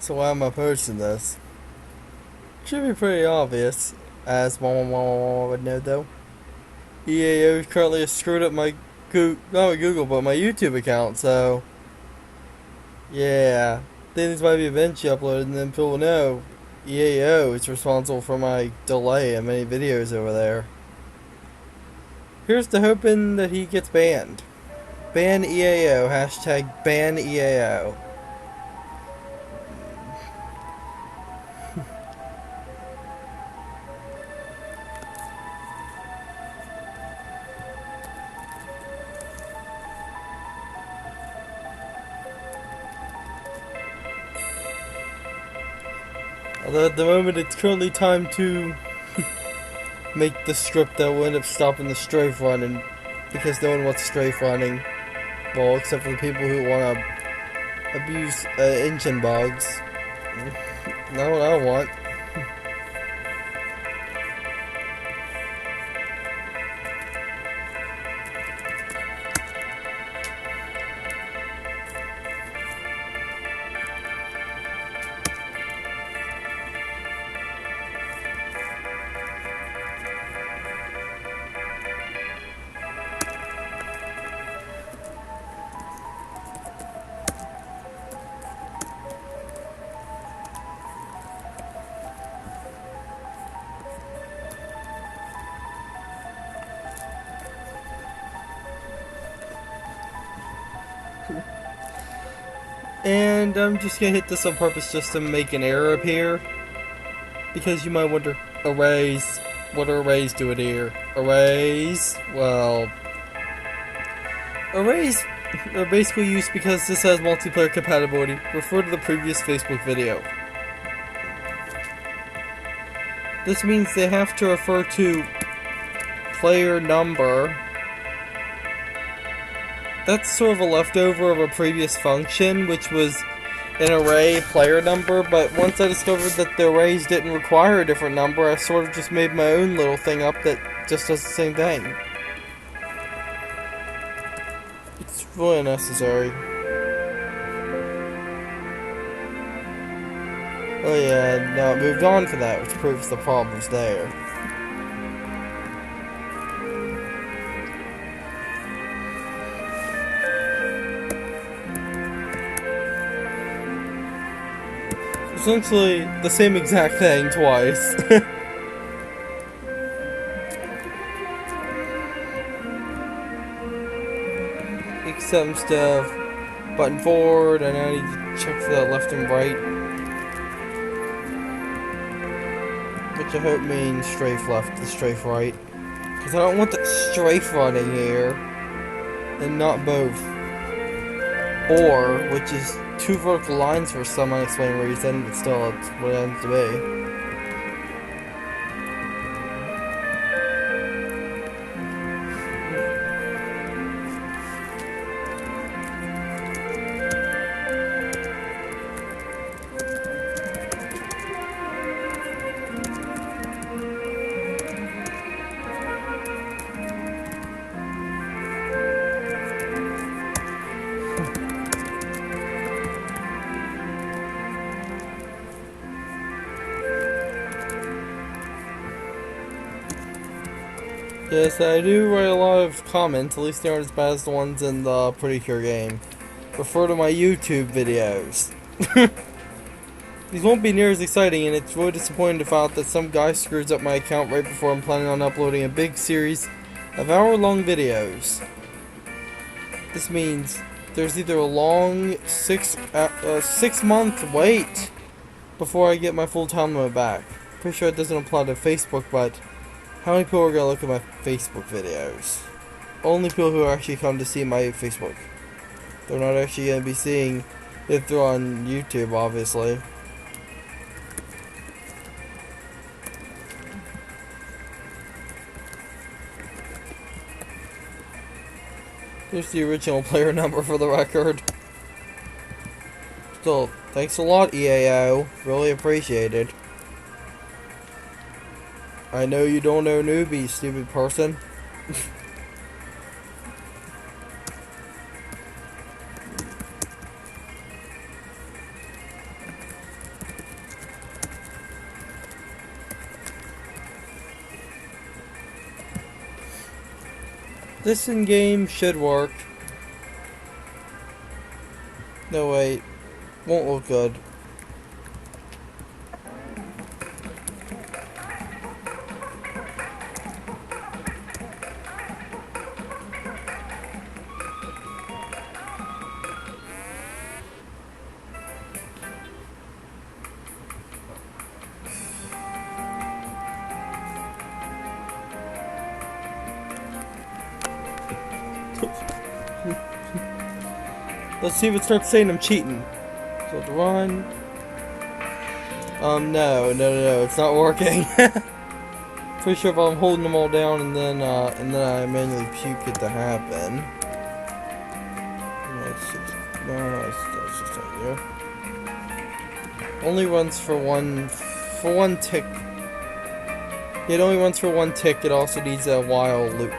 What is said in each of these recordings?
So why am I posting this? Should be pretty obvious, as one would know though. EAO currently has screwed up my not my Google, but my YouTube account, so yeah. Things might be eventually uploaded and then people will know EAO is responsible for my delay in many videos over there. Here's to hoping that he gets banned. Ban EAO, hashtag ban EAO. Although at the moment it's currently time to make the script that will end up stopping the strafe running, because no one wants strafe running. Well, except for the people who want to abuse engine bugs. Not what I want. And I'm just gonna hit this on purpose just to make an error appear. Because you might wonder, arrays, what do arrays do it here? Arrays, well, arrays are basically used because this has multiplayer compatibility. Refer to the previous Facebook video. This means they have to refer to player number. That's sort of a leftover of a previous function, which was an array player number, but once I discovered that the arrays didn't require a different number, I sort of just made my own little thing up that just does the same thing. It's really unnecessary. Oh yeah, no, it moved on for that, which proves the problem's there. Essentially the same exact thing twice. Except instead of button forward, and I need to check for the left and right. Which I hope means strafe left and strafe right. Because I don't want the strafe running here. And not both. Or, which is two vertical lines for some unexplained reason, but still it's what it ends to be. Yes, I do write a lot of comments, at least they aren't as bad as the ones in the Pretty Cure game. Refer to my YouTube videos. These won't be near as exciting, and it's really disappointing to find out that some guy screws up my account right before I'm planning on uploading a big series of hour-long videos. This means there's either a long 6-month wait before I get my full time limit back. Pretty sure it doesn't apply to Facebook, but how many people are going to look at my Facebook videos? Only people who actually come to see my Facebook. They're not actually going to be seeing it through on YouTube, obviously. Here's the original player number for the record. Still, thanks a lot, EAO. Really appreciated. I know you don't know newbies, stupid person. This in-game should work. No, wait. Won't look good. Let's see if it starts saying I'm cheating. So to run. No, it's not working. Pretty sure if I'm holding them all down and then I manually puke it to happen. No, it's just right here. Only runs for one tick. It only runs for one tick. It also needs a while loop.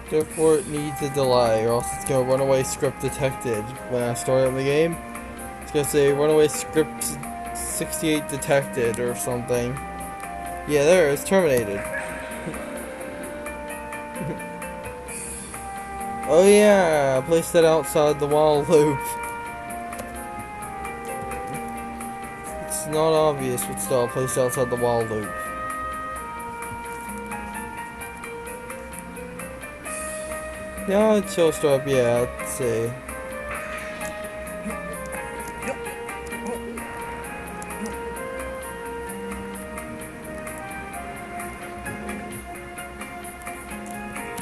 Therefore, it needs a delay, or else it's going to runaway script detected. When I start up the game, it's going to say runaway script 68 detected or something. Yeah, there, it's terminated. Oh yeah, I placed that outside the while loop. It's not obvious, but still, I placed it outside the while loop. Yeah, it shows up, yeah, let's see.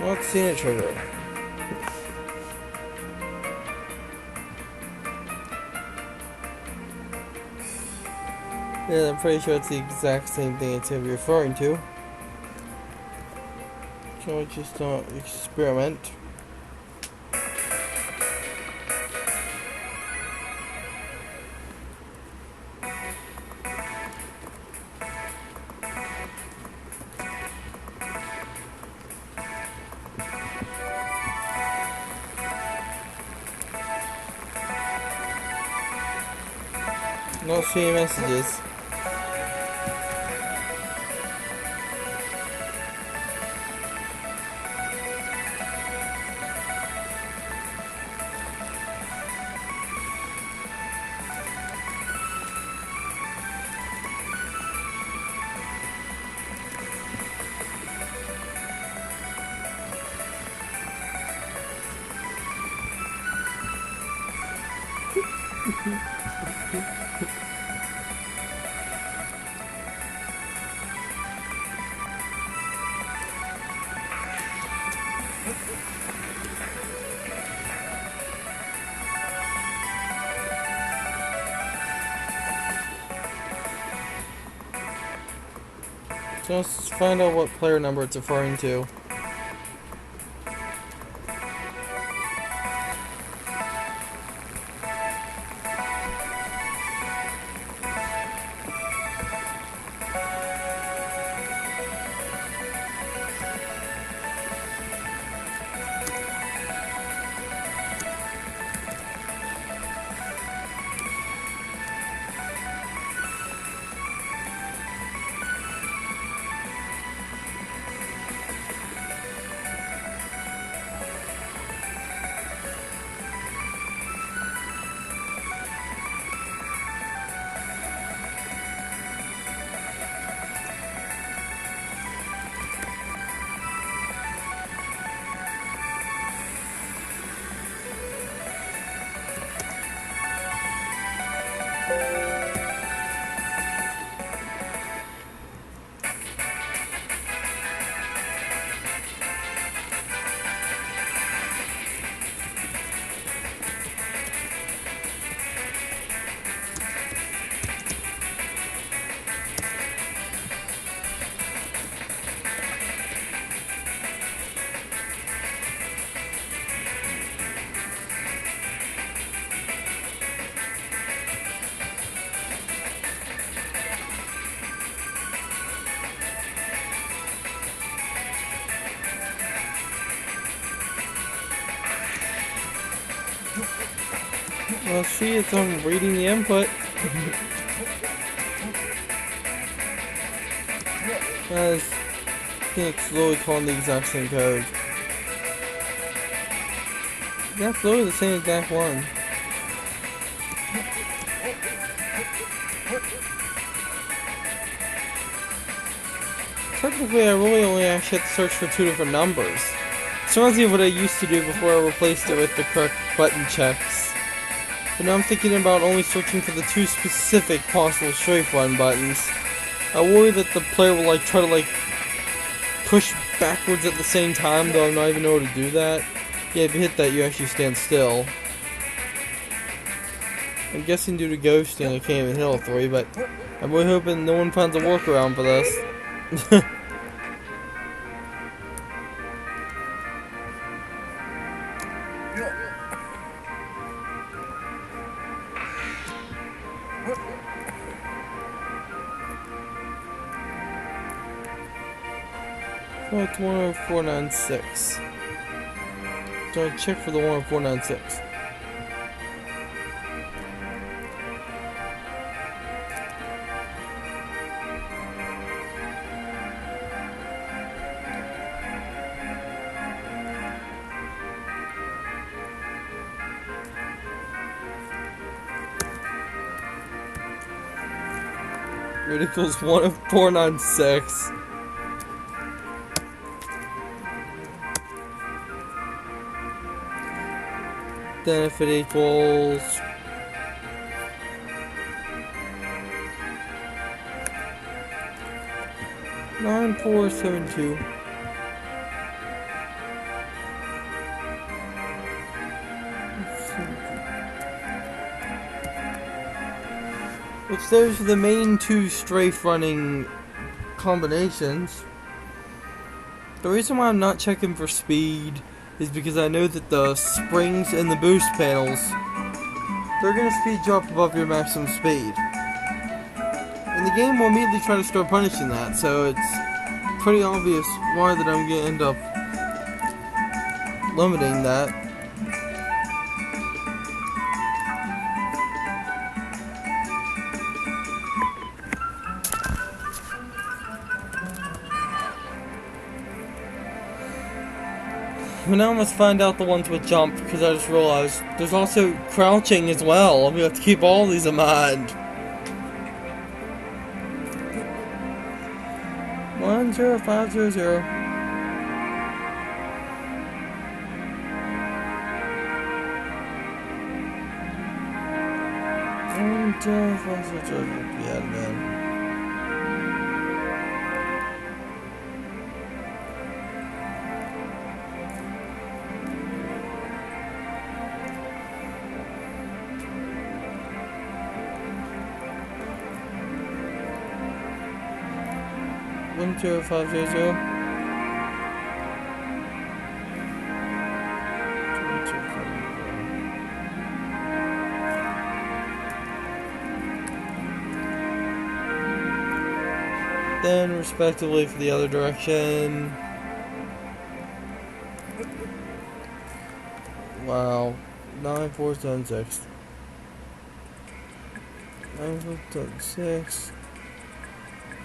Not seeing it trigger. Yeah, I'm pretty sure it's the exact same thing it's going to be referring to. So I just experiment. Not seeing messages. So let's find out what player number it's referring to. Well, see, it's reading the input. Guys, I think it's literally calling the exact same code. That's literally the same exact one. Technically, I really only actually have to search for 2 different numbers. It's reminds me of what I used to do before I replaced it with the correct button checks. But now I'm thinking about only searching for the 2 specific possible strafe run buttons. I worry that the player will try to push backwards at the same time, though I'm not even able to do that. Yeah, if you hit that, you actually stand still. I'm guessing due to ghosting, I can't even hit all 3, but I'm really hoping no one finds a workaround for this. 10496. So I check for the 10496. It equals 10496. Then if it equals 9472. Which those are the main 2 strafe running combinations. The reason why I'm not checking for speed is because I know that the springs and the boost panels, they're going to speed you up above your maximum speed. And the game will immediately try to start punishing that, so it's pretty obvious why that I'm going to end up limiting that. But now I must find out the ones with jump, because I just realized there's also crouching as well. I'm going to have to keep all these in mind. 10500. Yeah, man. One 0500. Then, respectively, for the other direction. Wow. 9476. 9476.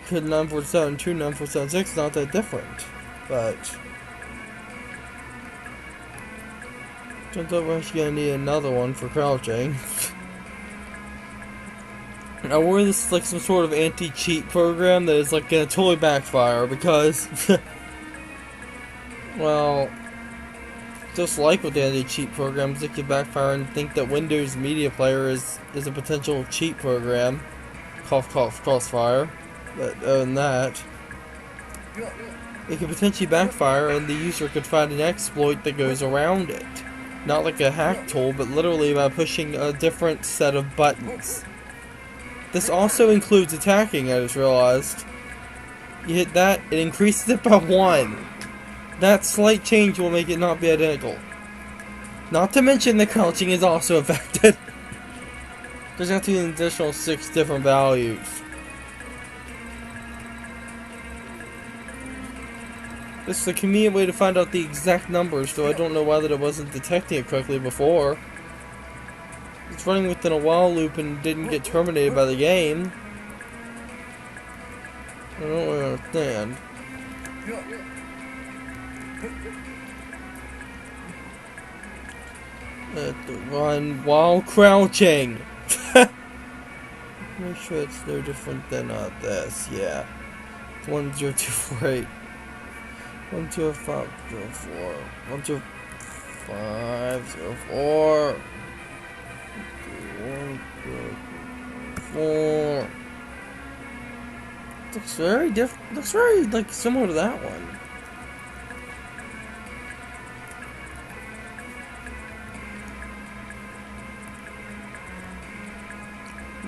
Could 9472, 9476 not that different. But turns out we're actually gonna need another one for crouching. I worry this is like some sort of anti-cheat program that is like gonna totally backfire because well, just like with the anti-cheat programs, it could backfire and think that Windows Media Player is a potential cheat program. Cough cough crossfire. But other than that, it could potentially backfire and the user could find an exploit that goes around it. Not like a hack tool, but literally by pushing a different set of buttons. This also includes attacking, I just realized. You hit that, it increases it by 1. That slight change will make it not be identical. Not to mention the crouching is also affected. There's got to be an additional 6 different values. This is a convenient way to find out the exact numbers, though I don't know why that it wasn't detecting it correctly before. it's running within a while loop and didn't get terminated by the game. I don't really understand. Run while crouching. Make sure it's no different than this. Yeah, it's 10248. 12504. 12504. 4. Looks very different. Looks very like similar to that one.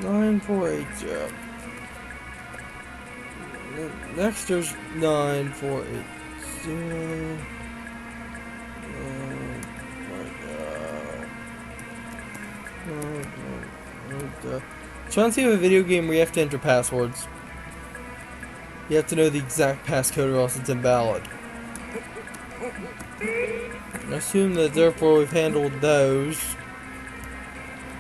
Nine 480. Next there's 9480. Trying to see a video game where you have to enter passwords. You have to know the exact passcode or else it's invalid. I assume that therefore we've handled those.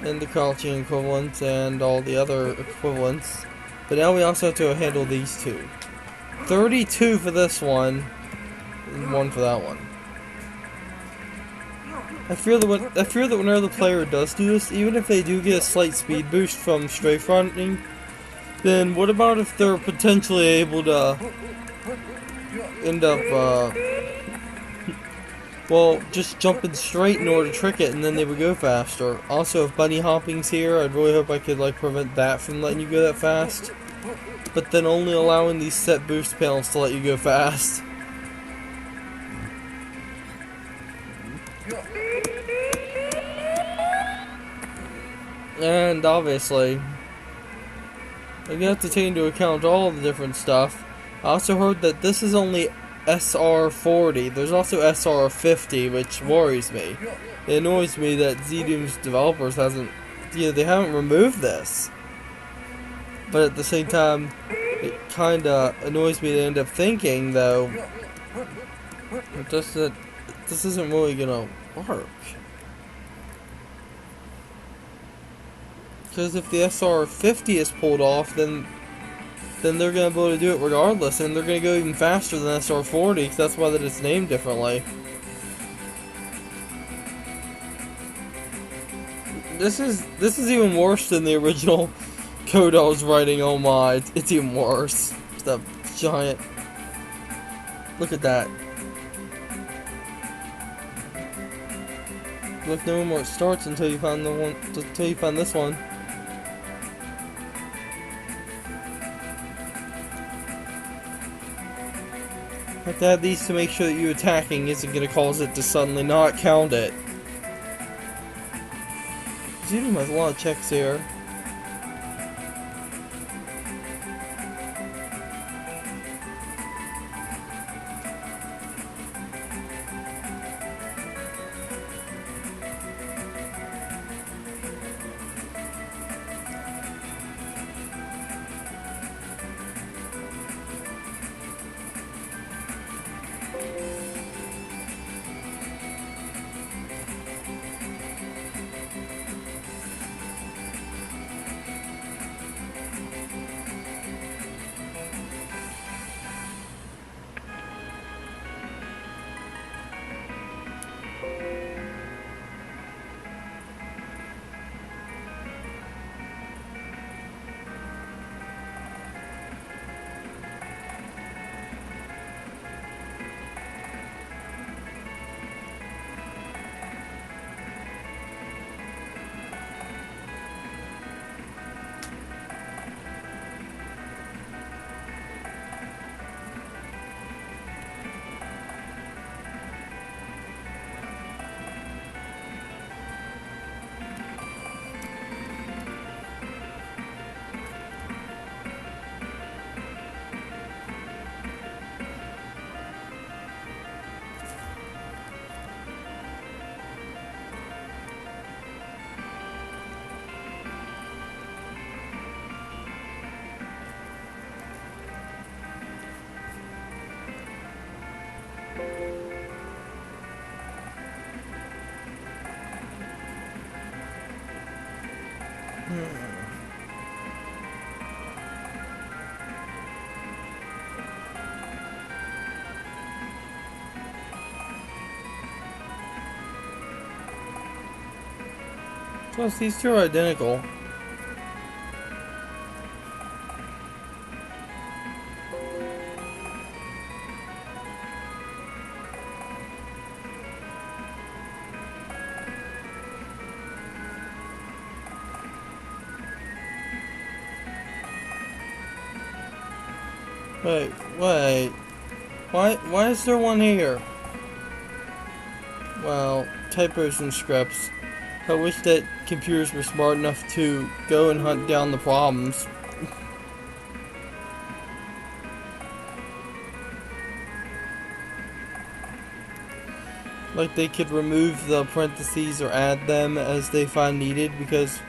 And the crouching equivalents and all the other equivalents. But now we also have to handle these two. 32 for this one, and 1 for that one. I fear that whenever the player does do this, even if they do get a slight speed boost from straferunning, then what about if they're potentially able to end up, well, just jumping straight in order to trick it, and then they would go faster. Also, if bunny hopping's here, I'd really hope I could, like, prevent that from letting you go that fast. But then only allowing these set boost panels to let you go fast. And obviously, you have to take into account all the different stuff. I also heard that this is only SR40. There's also SR50, which worries me. It annoys me that ZDoom's developers they haven't removed this. But at the same time, it kinda annoys me to end up thinking, though, that this isn't really gonna work. Because if the SR50 is pulled off, then they're gonna be able to do it regardless, and they're gonna go even faster than SR40, because that's why that it's named differently. This is even worse than the original code I was writing. Oh my, it's even worse. It's that giant. Look at that. You have to know where it starts until you find the one. Until you find this one. You have to have these to make sure that you attacking isn't going to cause it to suddenly not count it. ZDoom has a lot of checks here. Plus, these two are identical. Wait. Why is there one here? Well, typos and scripts. I wish that computers were smart enough to go and hunt down the problems. Like they could remove the parentheses or add them as they find needed, because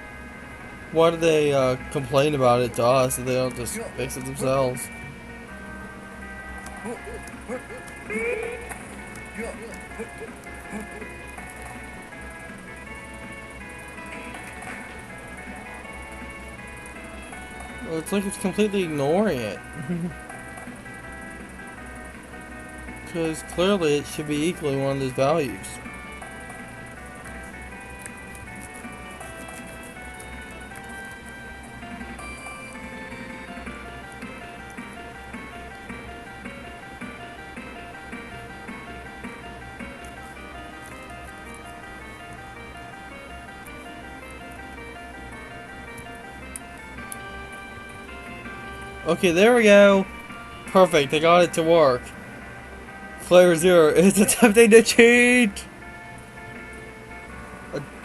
why do they complain about it to us if they don't just fix it themselves? Well, it's like it's completely ignoring it. Because clearly it should be equally one of those values. Okay, there we go. Perfect, I got it to work. Player 0 is attempting to cheat!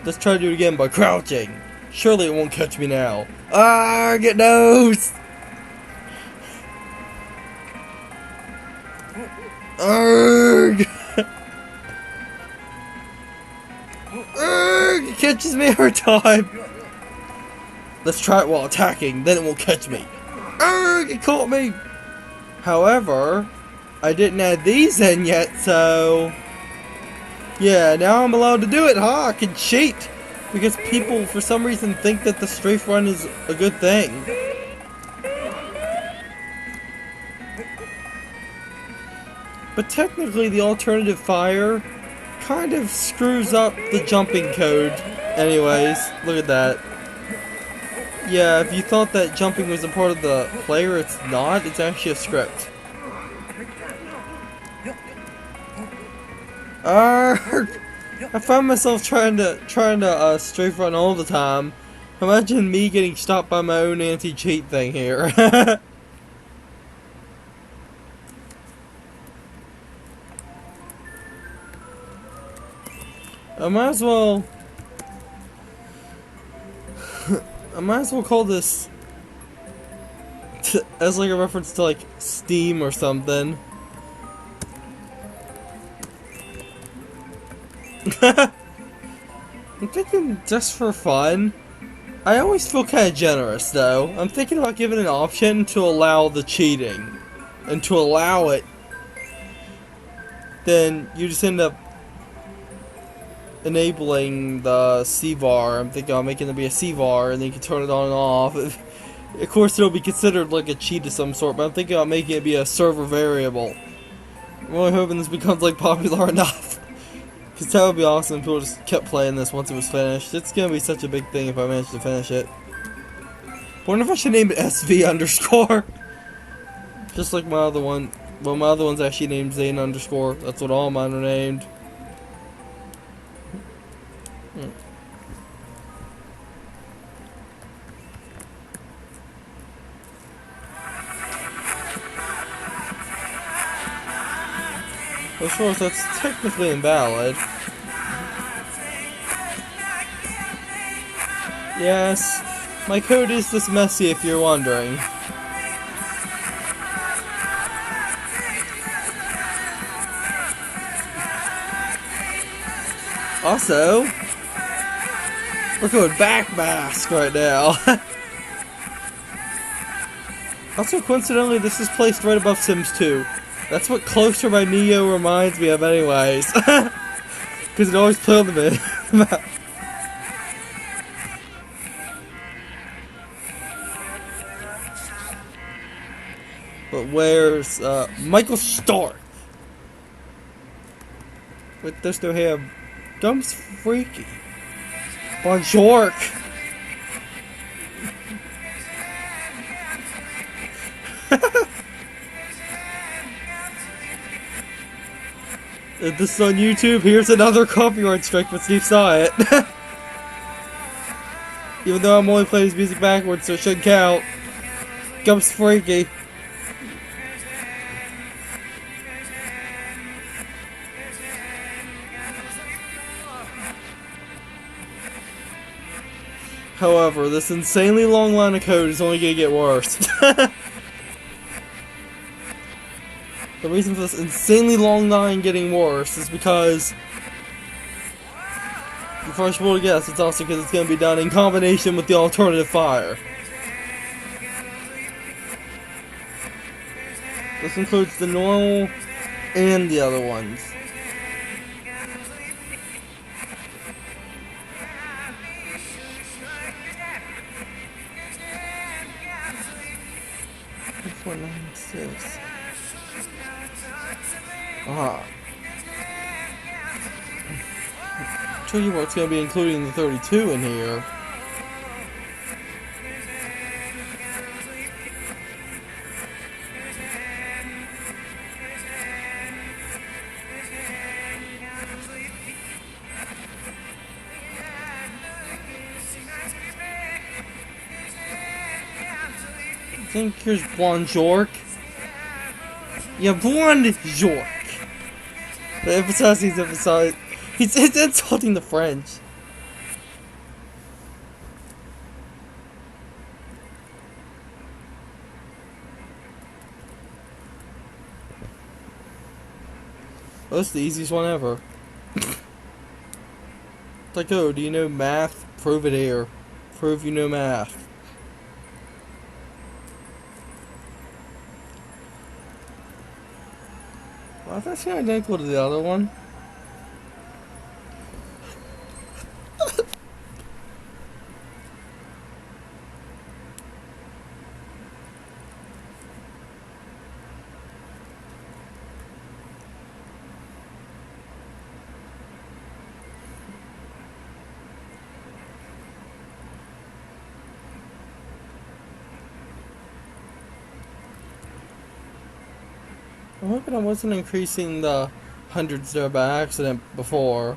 Let's try to do it again by crouching. Surely it won't catch me now. Ah, get nose! Arrgh! Arrgh! It catches me every time! Let's try it while attacking, then it won't catch me. Arrgh! It caught me! However, I didn't add these in yet, so... yeah, now I'm allowed to do it, huh? I can cheat! Because people, for some reason, think that the strafe run is a good thing. But technically, the alternative fire kind of screws up the jumping code. Anyways, look at that. Yeah, if you thought that jumping was a part of the player, it's not. It's actually a script. Arrgh! I find myself trying to strafe run all the time. Imagine me getting stopped by my own anti-cheat thing here. I might as well call this as like a reference to like Steam or something. I'm thinking just for fun. I always feel kind of generous though. I'm thinking about giving an option to allow the cheating. And to allow it, then you just end up enabling the CVAR. I'm thinking about making it be a CVAR and then you can turn it on and off. Of course it'll be considered like a cheat of some sort, but I'm thinking about making it be a server variable. I'm really hoping this becomes like popular enough. Because that would be awesome if people just kept playing this once it was finished. It's gonna be such a big thing if I manage to finish it. I wonder if I should name it SV underscore. Just like my other one. Well, my other one's actually named Zane underscore. That's what all mine are named. Of course, that's technically invalid. Yes, my code is this messy if you're wondering. Also, we're going backmask right now. Also, coincidentally, this is placed right above Sims 2. That's what Closer by Neo reminds me of anyways. Because it always played on the map. But where's Michael Stark? With this no hair. Dumb's freaky. Bonjour. If this is on YouTube, here's another copyright strike, but Steve saw it. Even though I'm only playing his music backwards, so it shouldn't count. Gump's freaky. However, this insanely long line of code is only gonna get worse. The reason for this insanely long line getting worse is because, you first will guess, it's also because it's gonna be done in combination with the alternative fire. This includes the normal and the other ones. $4.96. Tell you what, it's gonna be including the 32 in here. I think here's Bonjour. Yeah, Bonjour. He's insulting the French. Oh, that's the easiest one ever. It's like, oh, do you know math? Prove it here. Prove you know math. Well, that's kind of identical to the other one. I'm hoping I wasn't increasing the hundreds there by accident before.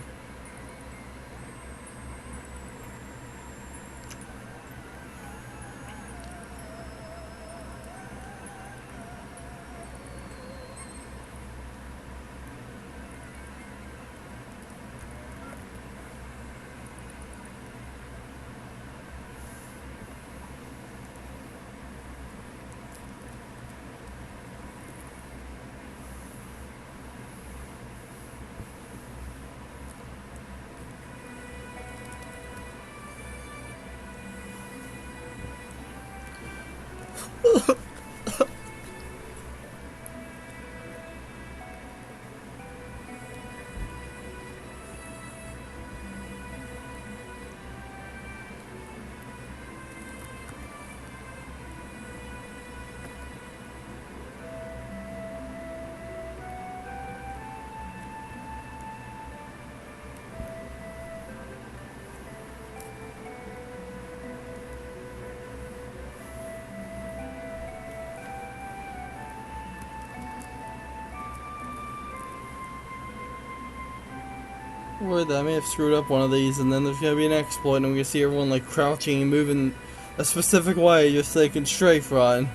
Worried that I may have screwed up one of these, and then there's gonna be an exploit, and I'm gonna see everyone like crouching and moving a specific way just so they can strafe run.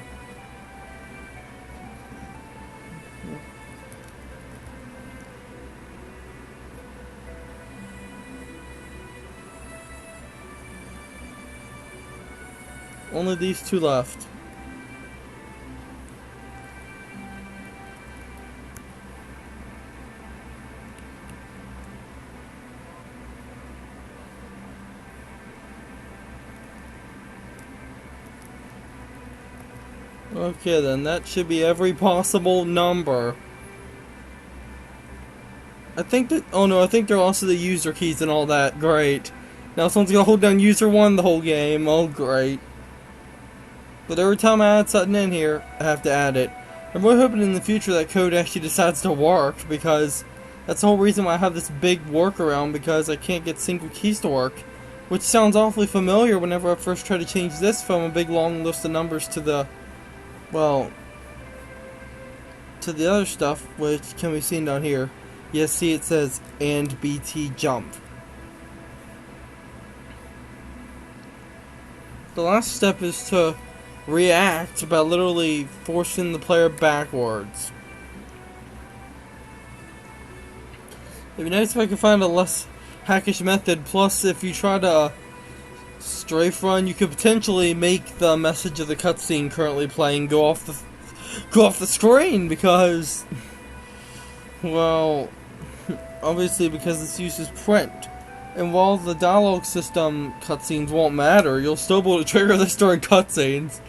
Only these two left. Okay then, that should be every possible number. I think that, oh no, I think they're also the user keys and all that, great. Now someone's gonna hold down user 1 the whole game, oh great. But every time I add something in here, I have to add it. I'm really hoping in the future that code actually decides to work, because that's the whole reason why I have this big workaround, because I can't get single keys to work. Which sounds awfully familiar whenever I first tried to change this from a big long list of numbers to the, well, to the other stuff, which can be seen down here. Yes, see, it says and BT jump. The last step is to react by literally forcing the player backwards. It'd be nice if I could find a less hackish method. Plus, if you try to strafe run, you could potentially make the message of the cutscene currently playing go off the screen, because, well, obviously because this uses print. And while the dialogue system cutscenes won't matter, you'll still be able to trigger this during cutscenes.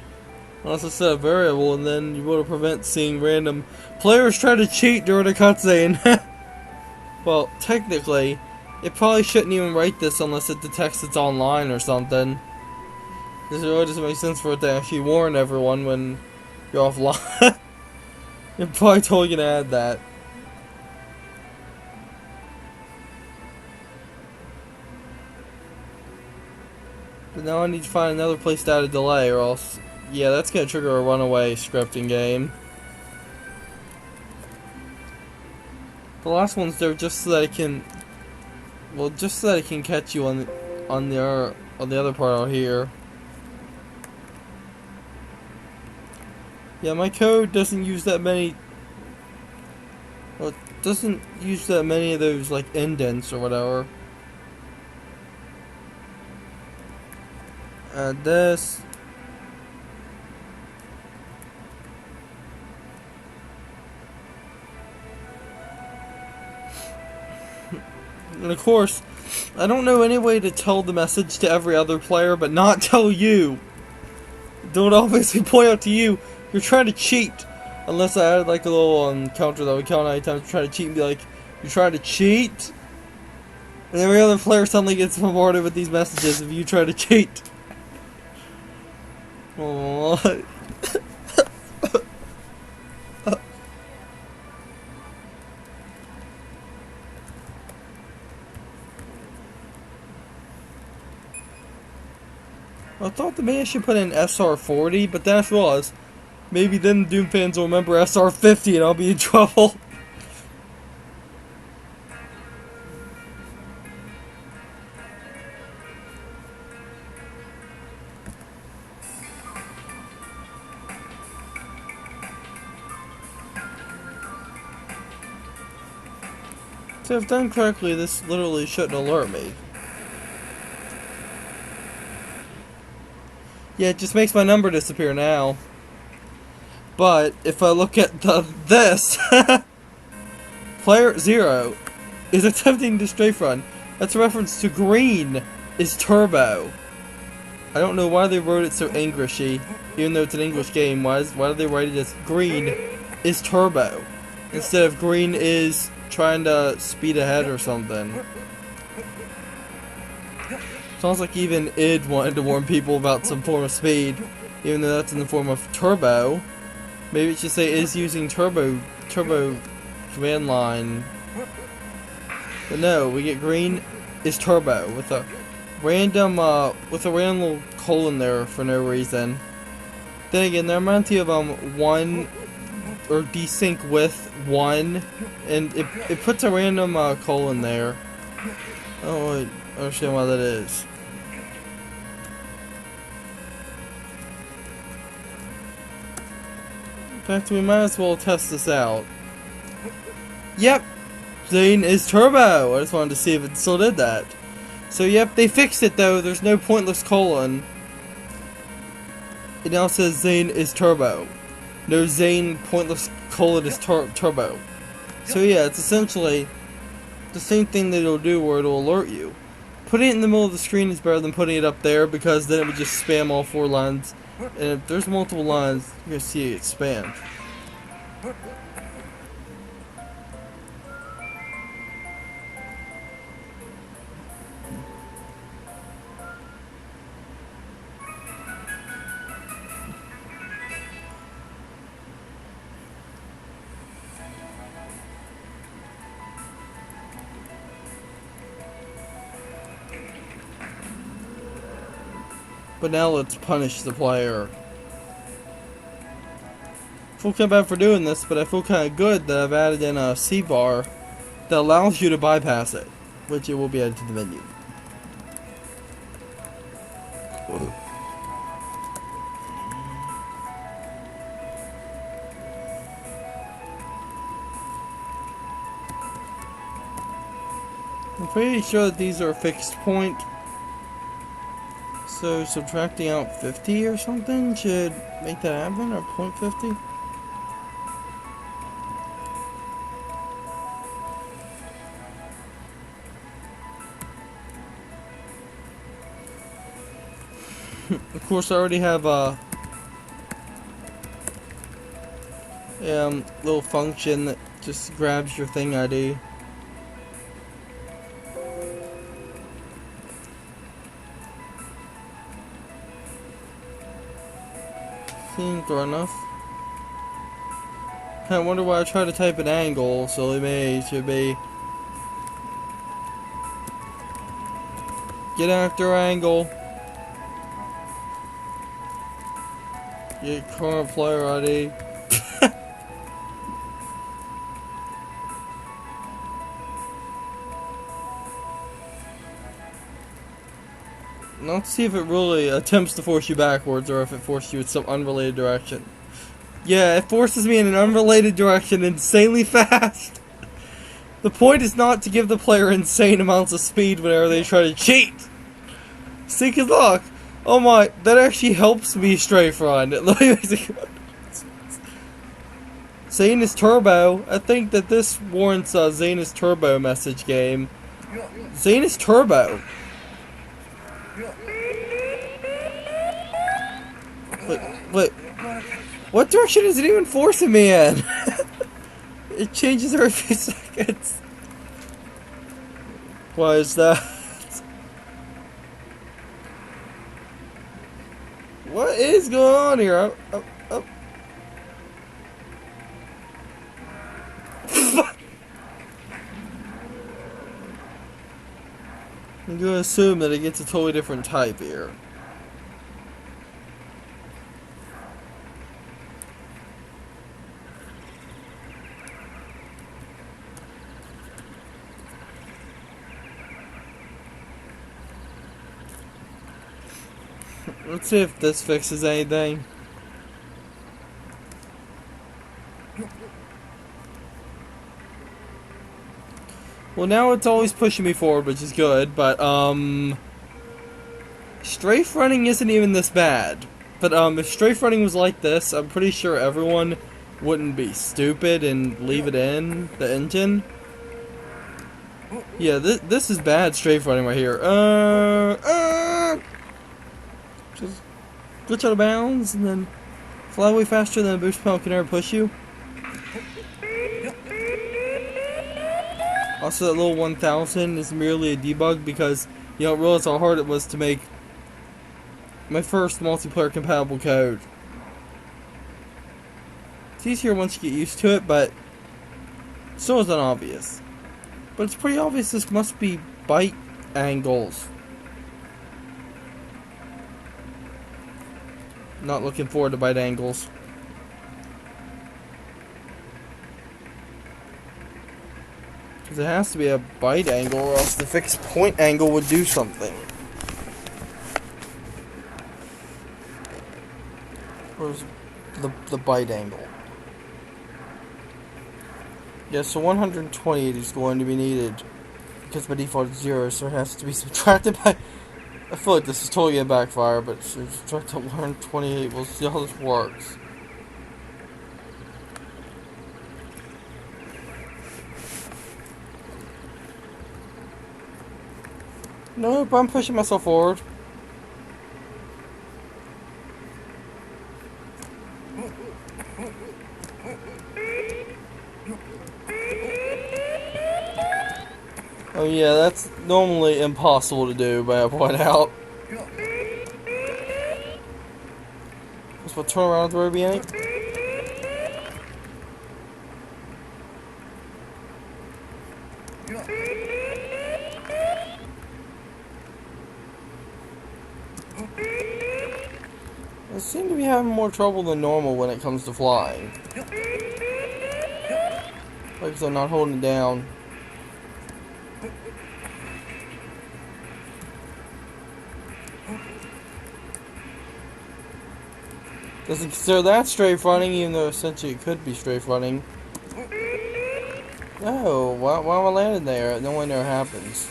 Unless I set a variable, and then you will prevent seeing random players try to cheat during a cutscene. Well, technically, it probably shouldn't even write this unless it detects it's online or something. Because it really doesn't make sense for it to actually warn everyone when you're offline. You're probably totally gonna add that. But now I need to find another place to add a delay, or else, yeah, that's gonna trigger a runaway scripting game. The last one's there just so that it can, well, just so that it can catch you on the other part out here. Yeah, my code doesn't use that many. Well, it doesn't use that many of those like indents or whatever. Add this. And of course, I don't know any way to tell the message to every other player, but not tell you. Don't obviously point out to you you're trying to cheat. Unless I added like a little counter that would count how many times you try to cheat and be like, you're trying to cheat? And every other player suddenly gets bombarded with these messages if you try to cheat. Aww. I thought maybe I should put in SR40, but then I realized maybe then Doom fans will remember SR50 and I'll be in trouble. So if done correctly, this literally shouldn't alert me. Yeah, it just makes my number disappear now. But if I look at this, player 0 is attempting to strafe run. That's a reference to green is turbo. I don't know why they wrote it so Englishy, even though it's an English game. Why did they write it as green is turbo instead of green is trying to speed ahead or something? Sounds like even id wanted to warn people about some form of speed, even though that's in the form of turbo. Maybe it should say is using turbo command line. But no, we get green is turbo with a random little colon there for no reason. Then again, there reminds me of 1 or desync with 1, and it puts a random colon there. Oh, wait, I understand why that is. In fact, we might as well test this out. Yep, Zane is turbo. I just wanted to see if it still did that. So yep, they fixed it though. There's no pointless colon. It now says Zane is turbo. No Zane pointless colon is turbo. So yeah, it's essentially the same thing that it'll do where it'll alert you. Putting it in the middle of the screen is better than putting it up there, because then it would just spam all 4 lines. And if there's multiple lines, you're going to see it expand. But now let's punish the player. I feel kind of bad for doing this, but I feel kind of good that I've added in a C bar that allows you to bypass it, which it will be added to the menu. I'm pretty sure that these are a fixed point. So subtracting out 50 or something should make that happen, or 0.50? Of course, I already have a little function that just grabs your thing ID. Seems far enough. I wonder why I tried to type an angle, silly me. Should be get after angle. Get current player ID. Let's see if it really attempts to force you backwards or if it forces you in some unrelated direction. Yeah, it forces me in an unrelated direction insanely fast. The point is not to give the player insane amounts of speed whenever they try to cheat. See, good luck. Oh my, that actually helps me strafe run. Zanus Turbo. I think that this warrants a Zanus Turbo message game. Zanus Turbo. Wait, what direction is it even forcing me in? It changes every few seconds. Why is that? What is going on here? I'm gonna assume that it gets a totally different type here. Let's see if this fixes anything. Well, now it's always pushing me forward, which is good, but, strafe running isn't even this bad. But, if strafe running was like this, I'm pretty sure everyone wouldn't be stupid and leave it in the engine. Yeah, this is bad strafe running right here. Just glitch out of bounds and then fly way faster than a boost pedal can ever push you. Also, that little 1000 is merely a debug because you don't realize how hard it was to make my first multiplayer compatible code. It's easier once you get used to it, but still isn't obvious. But it's pretty obvious this must be bite angles. Not looking forward to bite angles. Because it has to be a bite angle or else the fixed point angle would do something. Where's the bite angle? Yeah, so 128 is going to be needed. Because by default it's 0, so it has to be subtracted by... I feel like this is totally a backfire, but subtract to 128. We'll see how this works. Nope, I'm pushing myself forward. Oh yeah, that's normally impossible to do, may I point out. Let's turn around at the very beginning. I seem to be having more trouble than normal when it comes to flying. Like I'm not holding it down. Doesn't consider that strafe running, even though essentially it could be strafe running. No, why am I landing there? No one ever happens.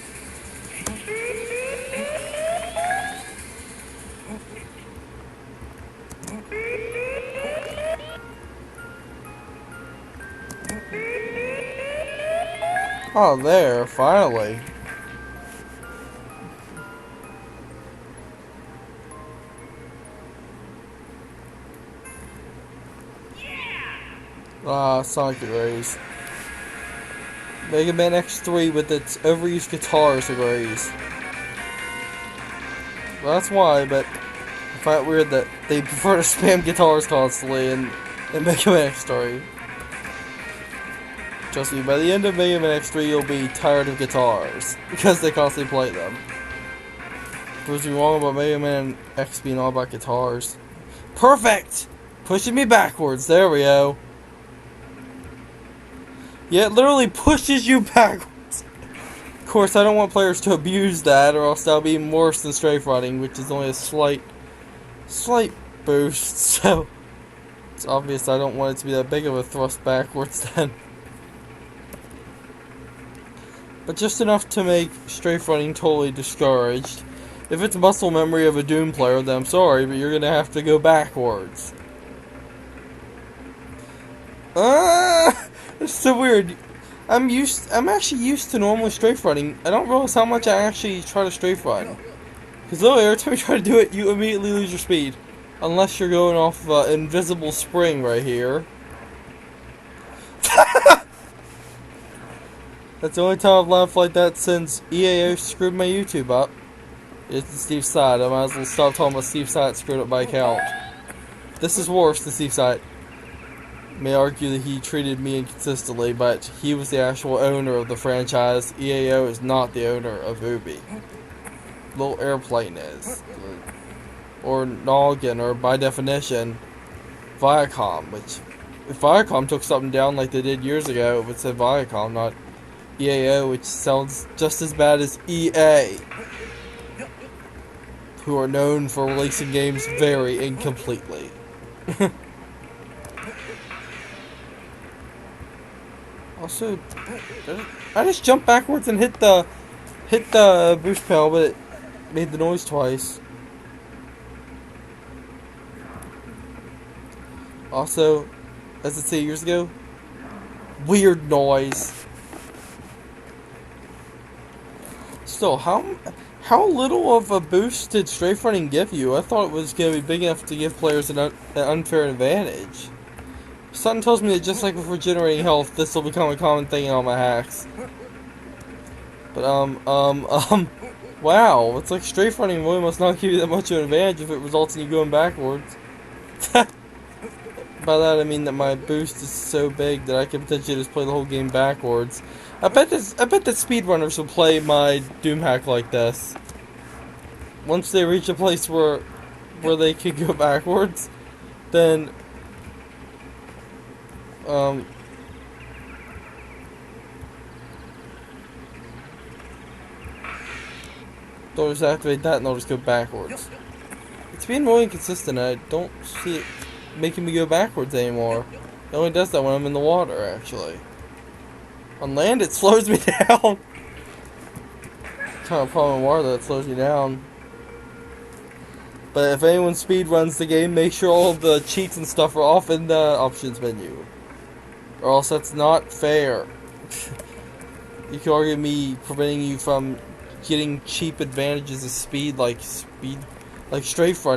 Oh, there, finally. Ah, Sonic agrees. Mega Man X3 with its overused guitars agrees. Well, that's why, but I find it weird that they prefer to spam guitars constantly in Mega Man X3. Trust me, by the end of Mega Man X3, you'll be tired of guitars because they constantly play them. Proves me wrong about Mega Man X being all about guitars. Perfect! Pushing me backwards. There we go. Yeah, it literally pushes you backwards. Of course, I don't want players to abuse that, or else that'll be even worse than strafe running, which is only a slight boost. So it's obvious I don't want it to be that big of a thrust backwards then. But just enough to make strafe running totally discouraged. If it's muscle memory of a Doom player, then I'm sorry, but you're gonna have to go backwards. It's so weird. I'm actually used to normally strafe running. I don't realize how much I actually try to strafe run. Because literally every time you try to do it, you immediately lose your speed. Unless you're going off of an invisible spring right here. That's the only time I've laughed like that since EAO screwed my YouTube up. It's Steve's side. I might as well stop talking about Steve's side screwed up my account. This is worse than Steve's side. May argue that he treated me inconsistently, but he was the actual owner of the franchise. EAO is not the owner of Ubi. Little Airplane is. Or Noggin, or by definition, Viacom, which, if Viacom took something down like they did years ago, it would say Viacom, not EAO, which sounds just as bad as EA, who are known for releasing games very incompletely. Also, I just jumped backwards and hit the boost pedal, but it made the noise twice. Also, as I said years ago, weird noise. Still, how little of a boost did strafe running give you? I thought it was going to be big enough to give players an unfair advantage. Something tells me that just like with regenerating health, this will become a common thing in all my hacks. But, wow, it's like strafe running really must not give you that much of an advantage if it results in you going backwards. By that I mean that my boost is so big that I could potentially just play the whole game backwards. I bet that speedrunners will play my Doom hack like this. Once they reach a place where they can go backwards, then they'll just activate that and they'll just go backwards. It's being really inconsistent. I don't see it making me go backwards anymore. It only does that when I'm in the water, actually. On land, it slows me down. Kind of problem in water that slows me down. But if anyone speedruns the game, make sure all of the cheats and stuff are off in the options menu. Or else that's not fair. You could argue me preventing you from getting cheap advantages of speed, like strafe running.